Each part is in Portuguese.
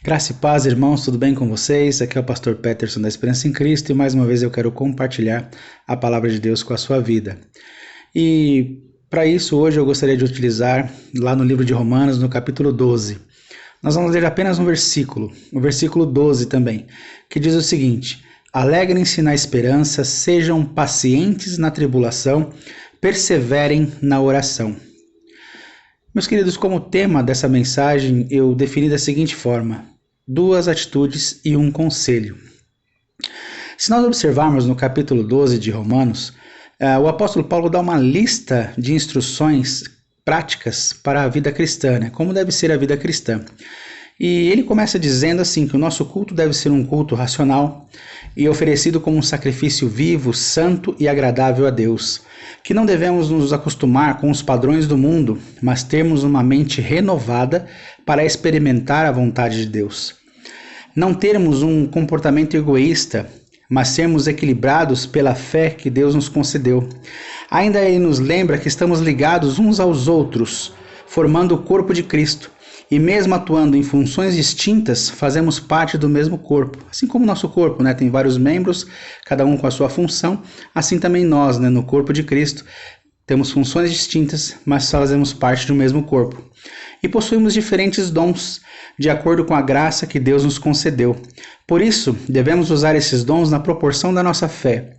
Graça e paz, irmãos, tudo bem com vocês? Aqui é o pastor Peterson da Esperança em Cristo e mais uma vez eu quero compartilhar a palavra de Deus com a sua vida. E para isso hoje eu gostaria de utilizar lá no livro de Romanos, no capítulo 12. Nós vamos ler apenas um versículo, o versículo 12 também, que diz o seguinte: Alegrem-se na esperança, sejam pacientes na tribulação, perseverem na oração. Meus queridos, como tema dessa mensagem, eu defini da seguinte forma: 2 atitudes e um conselho. Se nós observarmos no capítulo 12 de Romanos, o apóstolo Paulo dá uma lista de instruções práticas para a vida cristã, né? Como deve ser a vida cristã. E ele começa dizendo assim que o nosso culto deve ser um culto racional e oferecido como um sacrifício vivo, santo e agradável a Deus. Que não devemos nos acostumar com os padrões do mundo, mas termos uma mente renovada para experimentar a vontade de Deus. Não termos um comportamento egoísta, mas sermos equilibrados pela fé que Deus nos concedeu. Ainda ele nos lembra que estamos ligados uns aos outros, formando o corpo de Cristo. E mesmo atuando em funções distintas, fazemos parte do mesmo corpo. Assim como o nosso corpo, né, tem vários membros, cada um com a sua função, assim também nós, né, no corpo de Cristo, temos funções distintas, mas fazemos parte do mesmo corpo. E possuímos diferentes dons, de acordo com a graça que Deus nos concedeu. Por isso, devemos usar esses dons na proporção da nossa fé.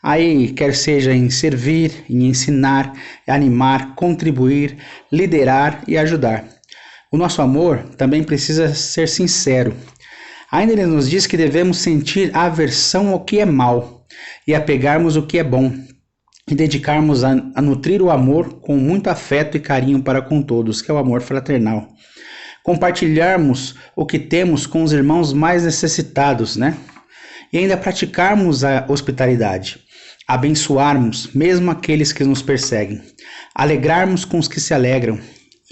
Aí, quer seja em servir, em ensinar, animar, contribuir, liderar e ajudar. O nosso amor também precisa ser sincero. Ainda ele nos diz que devemos sentir aversão ao que é mal e apegarmos o que é bom e dedicarmos a nutrir o amor com muito afeto e carinho para com todos, que é o amor fraternal. Compartilharmos o que temos com os irmãos mais necessitados, né? E ainda praticarmos a hospitalidade. Abençoarmos mesmo aqueles que nos perseguem. Alegrarmos com os que se alegram.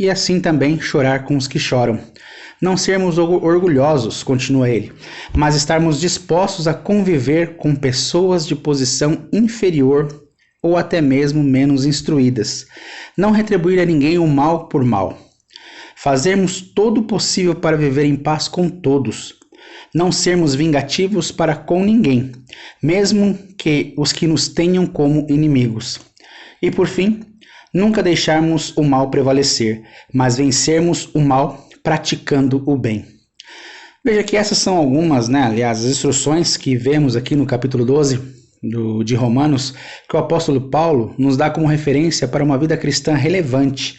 E assim também chorar com os que choram. Não sermos orgulhosos, continua ele, mas estarmos dispostos a conviver com pessoas de posição inferior ou até mesmo menos instruídas. Não retribuir a ninguém o mal por mal. Fazermos todo o possível para viver em paz com todos. Não sermos vingativos para com ninguém, mesmo que os que nos tenham como inimigos. E por fim, nunca deixarmos o mal prevalecer, mas vencermos o mal praticando o bem. Veja que essas são algumas, aliás, as instruções que vemos aqui no capítulo 12 de Romanos, que o apóstolo Paulo nos dá como referência para uma vida cristã relevante.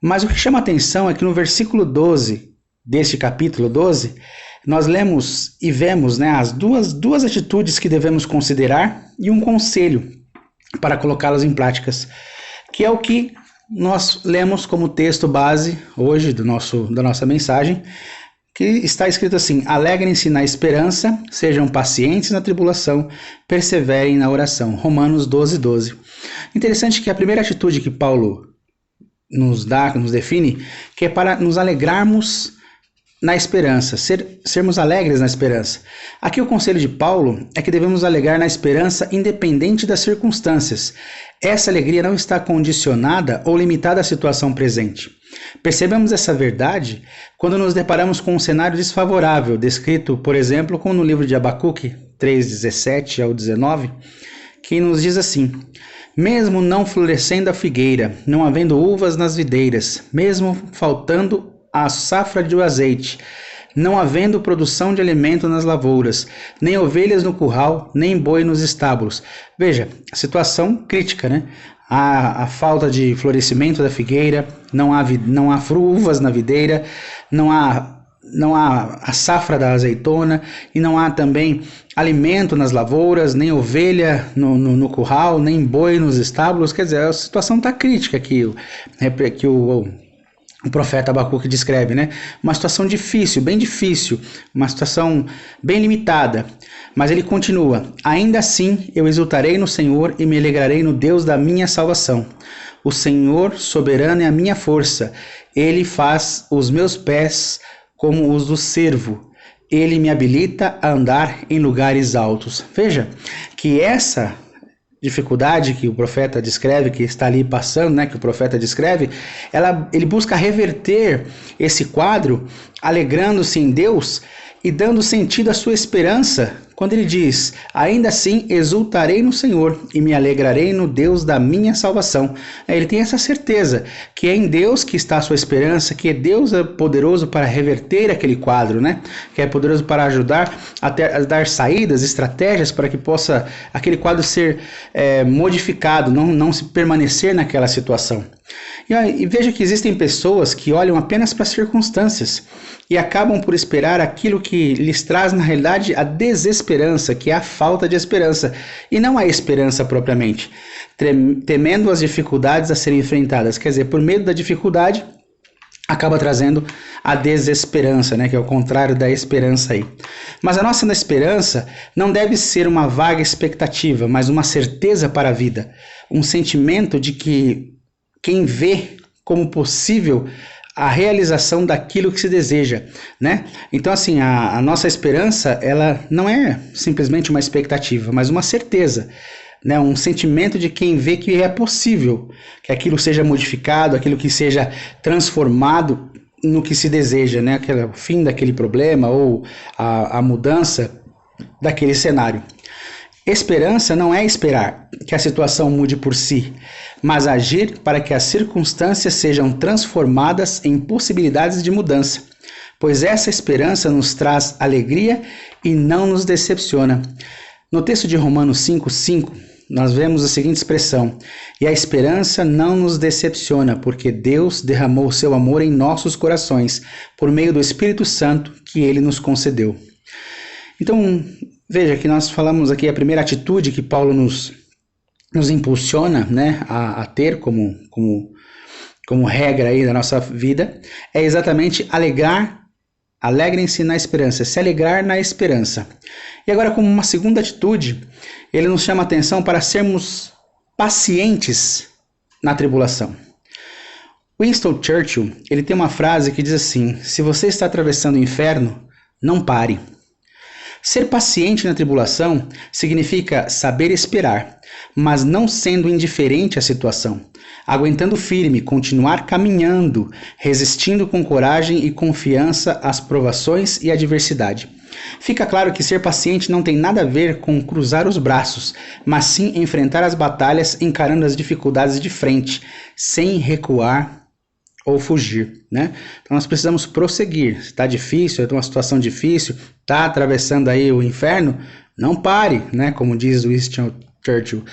Mas o que chama a atenção é que no versículo 12 deste capítulo 12, nós lemos e vemos as duas atitudes que devemos considerar e um conselho para colocá-las em práticas, que é o que nós lemos como texto base hoje da nossa mensagem, que está escrito assim: alegrem-se na esperança, sejam pacientes na tribulação, perseverem na oração. Romanos 12, 12. Interessante que a primeira atitude que Paulo nos define, que é para nos alegrarmos na esperança, sermos alegres na esperança. Aqui o conselho de Paulo é que devemos alegrar na esperança independente das circunstâncias. Essa alegria não está condicionada ou limitada à situação presente. Percebemos essa verdade quando nos deparamos com um cenário desfavorável, descrito, por exemplo, como no livro de Abacuque 3:17 ao 19, que nos diz assim: mesmo não florescendo a figueira, não havendo uvas nas videiras, mesmo faltando a safra de azeite, não havendo produção de alimento nas lavouras, nem ovelhas no curral, nem boi nos estábulos. Veja, situação crítica, né? A falta de florescimento da figueira, não há uvas na videira, não há a safra da azeitona e não há também alimento nas lavouras, nem ovelha no curral, nem boi nos estábulos. Quer dizer, a situação está crítica aqui, que o profeta Abacuque descreve, né? Uma situação difícil, bem difícil, uma situação bem limitada. Mas ele continua: ainda assim eu exultarei no Senhor e me alegrarei no Deus da minha salvação. O Senhor soberano é a minha força. Ele faz os meus pés como os do cervo. Ele me habilita a andar em lugares altos. Veja que essa dificuldade que o profeta descreve, que está ali passando, né, que o profeta descreve, ele busca reverter esse quadro, alegrando-se em Deus e dando sentido à sua esperança, quando ele diz: ainda assim exultarei no Senhor e me alegrarei no Deus da minha salvação. Ele tem essa certeza que é em Deus que está a sua esperança, que Deus é poderoso para reverter aquele quadro, né? Que é poderoso para ajudar a dar saídas, estratégias para que possa aquele quadro ser modificado, não se permanecer naquela situação. E veja que existem pessoas que olham apenas para as circunstâncias e acabam por esperar aquilo que lhes traz na realidade a desesperança, que é a falta de esperança, e não a esperança propriamente, temendo as dificuldades a serem enfrentadas. Quer dizer, por medo da dificuldade, acaba trazendo a desesperança, né, que é o contrário da esperança aí. Mas a nossa esperança não deve ser uma vaga expectativa, mas uma certeza para a vida, um sentimento de que quem vê como possível a realização daquilo que se deseja, né? Então, assim, a nossa esperança, ela não é simplesmente uma expectativa, mas uma certeza, né? Um sentimento de quem vê que é possível que aquilo seja modificado, aquilo que seja transformado no que se deseja, né? O fim daquele problema ou a mudança daquele cenário. Esperança não é esperar que a situação mude por si, mas agir para que as circunstâncias sejam transformadas em possibilidades de mudança, pois essa esperança nos traz alegria e não nos decepciona. No texto de Romanos 5:5, nós vemos a seguinte expressão: e a esperança não nos decepciona, porque Deus derramou o seu amor em nossos corações, por meio do Espírito Santo que Ele nos concedeu. Então, veja que nós falamos aqui a primeira atitude que Paulo nos impulsiona, né, a ter como regra aí da nossa vida, é exatamente alegrem-se na esperança, se alegrar na esperança. E agora, como uma segunda atitude, ele nos chama a atenção para sermos pacientes na tribulação. Winston Churchill, ele tem uma frase que diz assim: se você está atravessando o inferno, não pare. Ser paciente na tribulação significa saber esperar, mas não sendo indiferente à situação, aguentando firme, continuar caminhando, resistindo com coragem e confiança às provações e adversidade. Fica claro que ser paciente não tem nada a ver com cruzar os braços, mas sim enfrentar as batalhas encarando as dificuldades de frente, sem recuar ou fugir, né? Então nós precisamos prosseguir. Se está difícil, é uma situação difícil, está atravessando aí o inferno, não pare, né? Como diz Winston Churchill,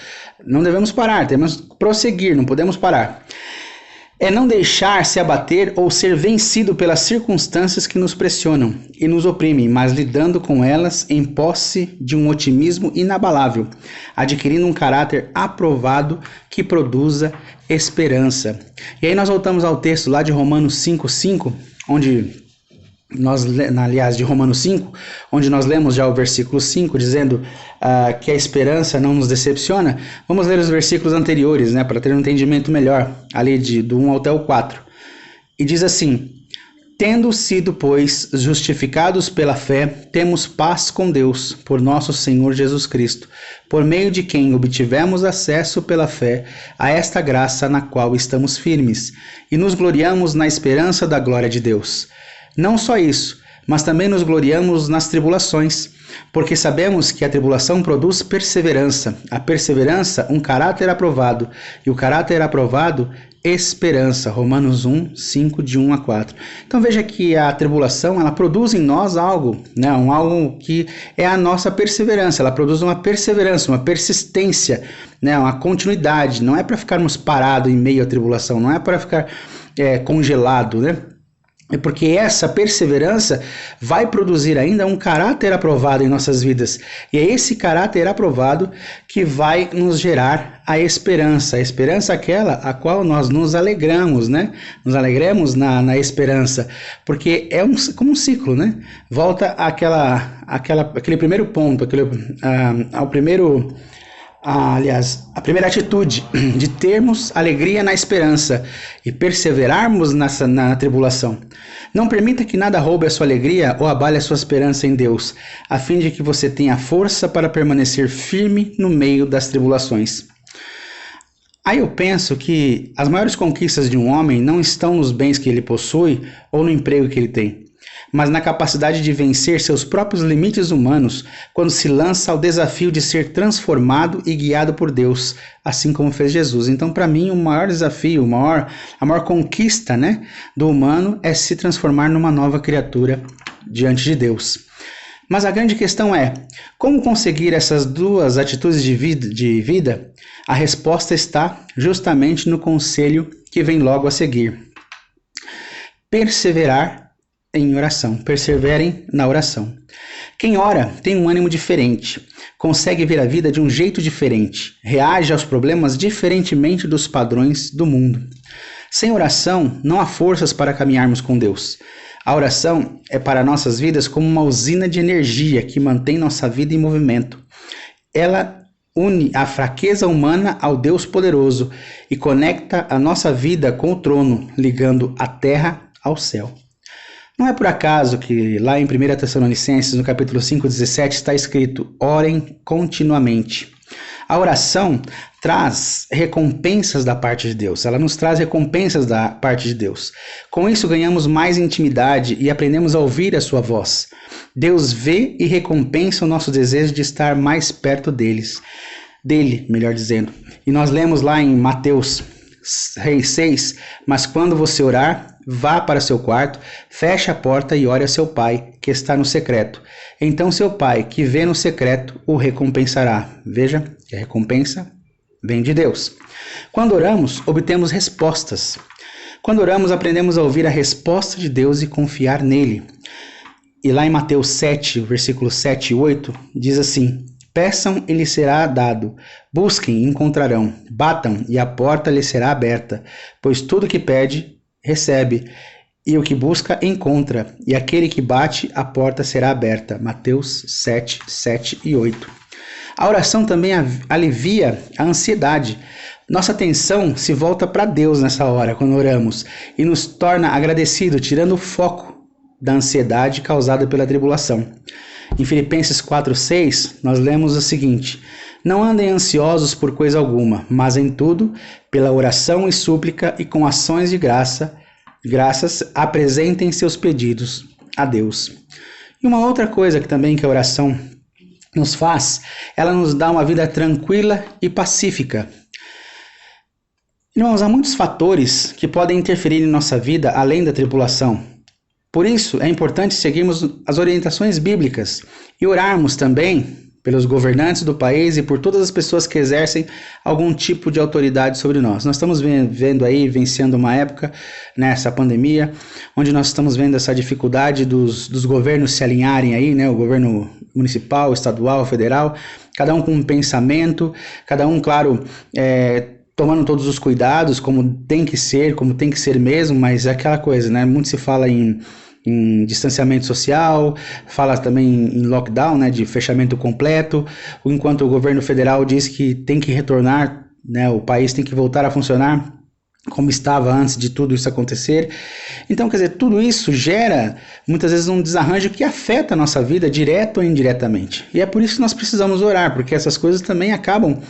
não devemos parar, temos que prosseguir, não podemos parar. É não deixar se abater ou ser vencido pelas circunstâncias que nos pressionam e nos oprimem, mas lidando com elas em posse de um otimismo inabalável, adquirindo um caráter aprovado que produza esperança. E aí nós voltamos ao texto lá de Romanos 5:5, de Romanos 5, onde nós lemos já o versículo 5, dizendo que a esperança não nos decepciona. Vamos ler os versículos anteriores, né, para ter um entendimento melhor, ali do 1 até o 4. E diz assim: tendo sido, pois, justificados pela fé, temos paz com Deus, por nosso Senhor Jesus Cristo, por meio de quem obtivemos acesso pela fé a esta graça na qual estamos firmes, e nos gloriamos na esperança da glória de Deus. Não só isso, mas também nos gloriamos nas tribulações, porque sabemos que a tribulação produz perseverança, a perseverança um caráter aprovado, e o caráter aprovado esperança. Romanos 1:5, de 1 a 4. Então veja que a tribulação, ela produz em nós algo, né? Algo que é a nossa perseverança, ela produz uma perseverança, uma persistência, né? Uma continuidade, não é para ficarmos parados em meio à tribulação, não é para ficar congelado, né? É porque essa perseverança vai produzir ainda um caráter aprovado em nossas vidas. E é esse caráter aprovado que vai nos gerar a esperança aquela a qual nós nos alegramos, né? Nos alegramos na esperança, porque é como um ciclo, né? Volta aquele primeiro ponto, ao primeiro Aliás, a primeira atitude de termos alegria na esperança e perseverarmos na tribulação. Não permita que nada roube a sua alegria ou abale a sua esperança em Deus, a fim de que você tenha força para permanecer firme no meio das tribulações. Aí eu penso que as maiores conquistas de um homem não estão nos bens que ele possui ou no emprego que ele tem, mas na capacidade de vencer seus próprios limites humanos quando se lança ao desafio de ser transformado e guiado por Deus, assim como fez Jesus. Então, para mim, o maior desafio, a maior conquista, né, do humano é se transformar numa nova criatura diante de Deus. Mas a grande questão é, como conseguir essas duas atitudes de vida? A resposta está justamente no conselho que vem logo a seguir. Perseverar em oração. Perseverem na oração. Quem ora tem um ânimo diferente, consegue ver a vida de um jeito diferente, reage aos problemas diferentemente dos padrões do mundo. Sem oração, não há forças para caminharmos com Deus. A oração é para nossas vidas como uma usina de energia que mantém nossa vida em movimento. Ela une a fraqueza humana ao Deus poderoso e conecta a nossa vida com o trono, ligando a terra ao céu. Não é por acaso que lá em 1 Tessalonicenses, no capítulo 5:17, está escrito: orem continuamente. A oração traz recompensas da parte de Deus. Ela nos traz recompensas da parte de Deus. Com isso, ganhamos mais intimidade e aprendemos a ouvir a sua voz. Deus vê e recompensa o nosso desejo de estar mais perto dele, melhor dizendo. E nós lemos lá em Mateus 6, mas quando você orar, vá para seu quarto, feche a porta e ore a seu pai, que está no secreto. Então seu pai, que vê no secreto, o recompensará. Veja, que a recompensa vem de Deus. Quando oramos, obtemos respostas. Quando oramos, aprendemos a ouvir a resposta de Deus e confiar nele. E lá em Mateus 7, versículos 7 e 8, diz assim: peçam e lhes será dado, busquem e encontrarão, batam e a porta lhes será aberta, pois tudo que pede, recebe, e o que busca, encontra, e aquele que bate, a porta será aberta. Mateus 7, 7 e 8. A oração também alivia a ansiedade. Nossa atenção se volta para Deus nessa hora, quando oramos, e nos torna agradecido, tirando o foco da ansiedade causada pela tribulação. Em Filipenses 4:6, nós lemos o seguinte: não andem ansiosos por coisa alguma, mas em tudo, pela oração e súplica e com ações de graças, apresentem seus pedidos a Deus. E uma outra coisa que a oração nos faz, ela nos dá uma vida tranquila e pacífica. Irmãos, há muitos fatores que podem interferir em nossa vida além da tribulação. Por isso, é importante seguirmos as orientações bíblicas e orarmos também pelos governantes do país e por todas as pessoas que exercem algum tipo de autoridade sobre nós. Nós estamos vencendo uma época, nessa pandemia, onde nós estamos vendo essa dificuldade dos governos se alinharem aí, né? O governo municipal, estadual, federal, cada um com um pensamento, cada um, claro, tomando todos os cuidados, como tem que ser mesmo, mas é aquela coisa, né? Muito se fala em distanciamento social, fala também em lockdown, né, de fechamento completo, enquanto o governo federal diz que tem que retornar, né, o país tem que voltar a funcionar como estava antes de tudo isso acontecer. Então, quer dizer, tudo isso gera muitas vezes um desarranjo que afeta a nossa vida direto ou indiretamente. E é por isso que nós precisamos orar, porque essas coisas também acabam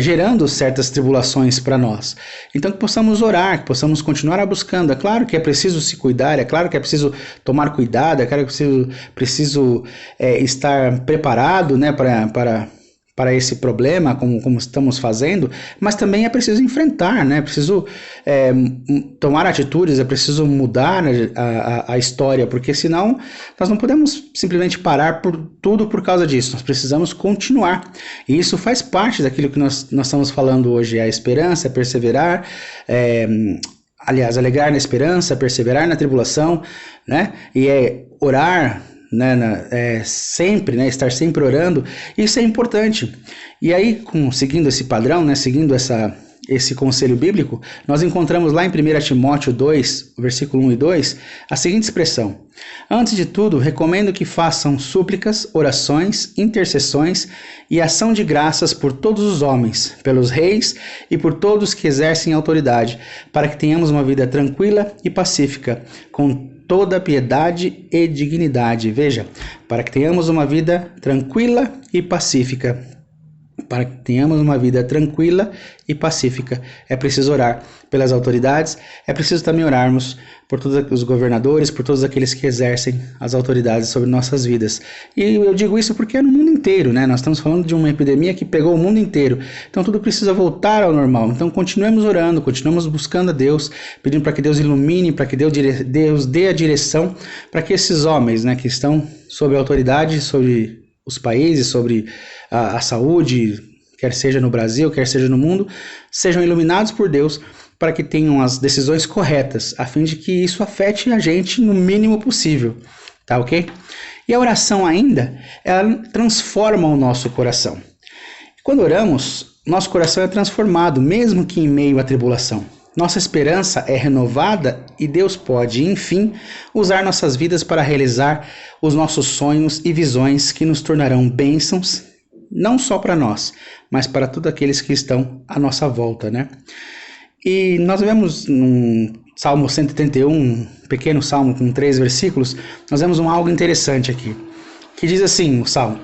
gerando certas tribulações para nós. Então, que possamos orar, que possamos continuar buscando. É claro que é preciso se cuidar, é claro que é preciso tomar cuidado, é claro que é preciso estar preparado, né, para esse problema, como estamos fazendo, mas também é preciso enfrentar, né? É preciso tomar atitudes, é preciso mudar a história, porque senão nós não podemos simplesmente parar tudo por causa disso, nós precisamos continuar, e isso faz parte daquilo que nós estamos falando hoje, a esperança, é perseverar, alegrar na esperança, perseverar na tribulação, né? E orar, né, sempre, né, estar sempre orando, isso é importante. E aí, seguindo esse padrão, né, seguindo esse conselho bíblico, nós encontramos lá em 1 Timóteo 2, versículo 1 e 2, a seguinte expressão: antes de tudo, recomendo que façam súplicas, orações, intercessões e ação de graças por todos os homens, pelos reis e por todos que exercem autoridade, para que tenhamos uma vida tranquila e pacífica, com toda piedade e dignidade. Veja, para que tenhamos uma vida tranquila e pacífica. Para que tenhamos uma vida tranquila e pacífica, é preciso orar pelas autoridades, é preciso também orarmos por todos os governadores, por todos aqueles que exercem as autoridades sobre nossas vidas. E eu digo isso porque é no mundo inteiro, né? Nós estamos falando de uma epidemia que pegou o mundo inteiro, então tudo precisa voltar ao normal. Então continuemos orando, continuemos buscando a Deus, pedindo para que Deus ilumine, para que Deus dê a direção para que esses homens, né, que estão sob a autoridade, sobre os países, sobre a saúde, quer seja no Brasil, quer seja no mundo, sejam iluminados por Deus para que tenham as decisões corretas, a fim de que isso afete a gente no mínimo possível, tá ok? E a oração ainda, ela transforma o nosso coração. Quando oramos, nosso coração é transformado, mesmo que em meio à tribulação. Nossa esperança é renovada e Deus pode, enfim, usar nossas vidas para realizar os nossos sonhos e visões que nos tornarão bênçãos, não só para nós, mas para todos aqueles que estão à nossa volta, né? E nós vemos no Salmo 131, um pequeno salmo com 3 versículos, nós vemos algo interessante aqui, que diz assim, o salmo: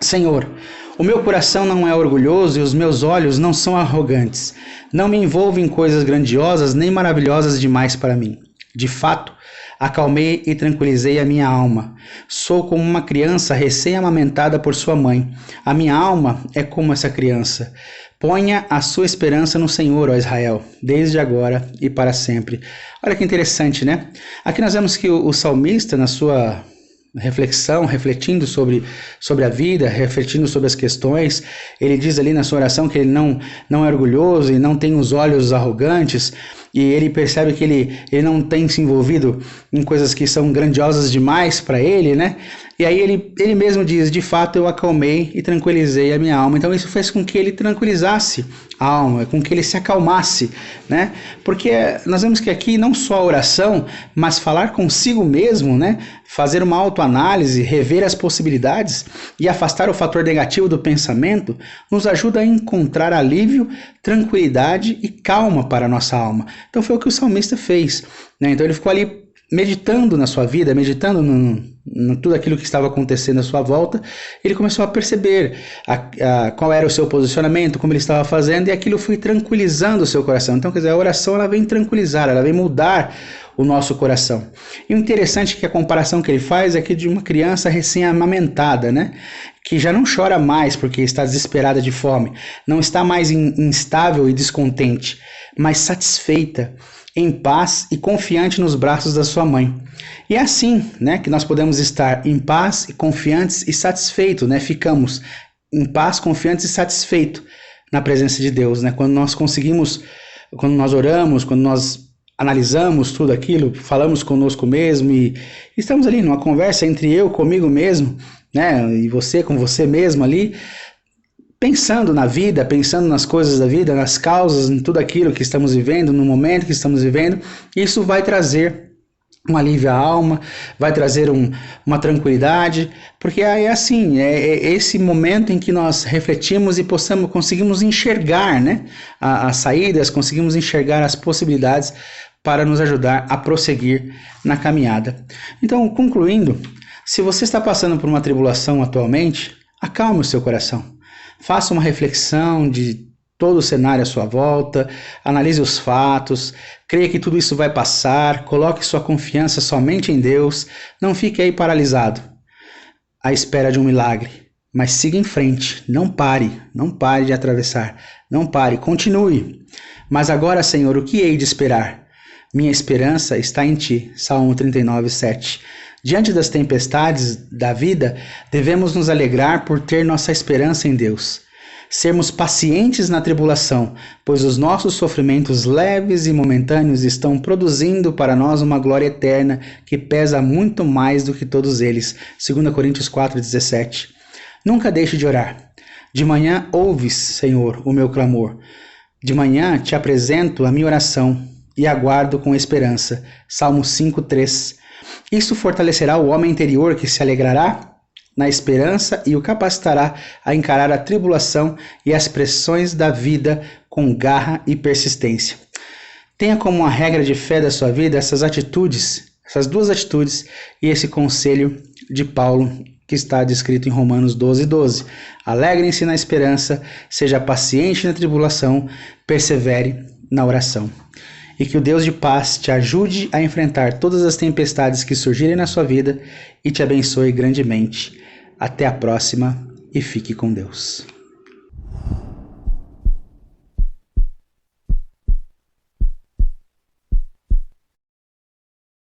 Senhor, o meu coração não é orgulhoso e os meus olhos não são arrogantes. Não me envolvo em coisas grandiosas nem maravilhosas demais para mim. De fato, acalmei e tranquilizei a minha alma. Sou como uma criança recém-amamentada por sua mãe. A minha alma é como essa criança. Ponha a sua esperança no Senhor, ó Israel, desde agora e para sempre. Olha que interessante, né? Aqui nós vemos que o salmista, na sua reflexão, refletindo sobre a vida, refletindo sobre as questões, ele diz ali na sua oração que ele não é orgulhoso e não tem os olhos arrogantes, e ele percebe que ele não tem se envolvido em coisas que são grandiosas demais para ele, né? E aí ele mesmo diz: de fato eu acalmei e tranquilizei a minha alma. Então isso fez com que ele tranquilizasse a alma, com que ele se acalmasse, né? Porque nós vemos que aqui não só a oração, mas falar consigo mesmo, né? Fazer uma autoanálise, rever as possibilidades e afastar o fator negativo do pensamento nos ajuda a encontrar alívio, tranquilidade e calma para a nossa alma. Então foi o que o salmista fez, né? Então ele ficou ali meditando na sua vida, meditando no tudo aquilo que estava acontecendo à sua volta. Ele começou a perceber qual era o seu posicionamento, como ele estava fazendo, e aquilo foi tranquilizando o seu coração. Então, quer dizer, a oração ela vem tranquilizar, ela vem mudar o nosso coração. E o interessante é que a comparação que ele faz é que de uma criança recém-amamentada, né? Que já não chora mais porque está desesperada de fome, não está mais instável e descontente, mas satisfeita, em paz e confiante nos braços da sua mãe. E é assim, né, que nós podemos estar em paz, e confiantes e satisfeitos, né? Ficamos em paz, confiantes e satisfeitos na presença de Deus, né? Quando nós conseguimos, quando nós oramos, quando nós analisamos tudo aquilo, falamos conosco mesmo e estamos ali numa conversa entre eu comigo mesmo, né, e você com você mesmo ali, pensando na vida, pensando nas coisas da vida, nas causas, em tudo aquilo que estamos vivendo, no momento que estamos vivendo, isso vai trazer um alívio à alma, vai trazer uma tranquilidade, porque é assim, é esse momento em que nós refletimos e conseguimos enxergar, né, as saídas, conseguimos enxergar as possibilidades para nos ajudar a prosseguir na caminhada. Então, concluindo, se você está passando por uma tribulação atualmente, acalme o seu coração. Faça uma reflexão de todo o cenário à sua volta, analise os fatos, creia que tudo isso vai passar, coloque sua confiança somente em Deus, não fique aí paralisado à espera de um milagre, mas siga em frente, não pare de atravessar, não pare, continue. Mas agora, Senhor, o que hei de esperar? Minha esperança está em Ti, Salmo 39, 7. Diante das tempestades da vida, devemos nos alegrar por ter nossa esperança em Deus. Sermos pacientes na tribulação, pois os nossos sofrimentos leves e momentâneos estão produzindo para nós uma glória eterna que pesa muito mais do que todos eles. 2 Coríntios 4,17. Nunca deixe de orar. De manhã ouves, Senhor, o meu clamor. De manhã te apresento a minha oração e aguardo com esperança. Salmo 5:3. Isso fortalecerá o homem interior que se alegrará na esperança e o capacitará a encarar a tribulação e as pressões da vida com garra e persistência. Tenha como uma regra de fé da sua vida essas duas atitudes e esse conselho de Paulo que está descrito em Romanos 12:12. Alegrem-se na esperança, seja paciente na tribulação, persevere na oração. E que o Deus de paz te ajude a enfrentar todas as tempestades que surgirem na sua vida e te abençoe grandemente. Até a próxima e fique com Deus.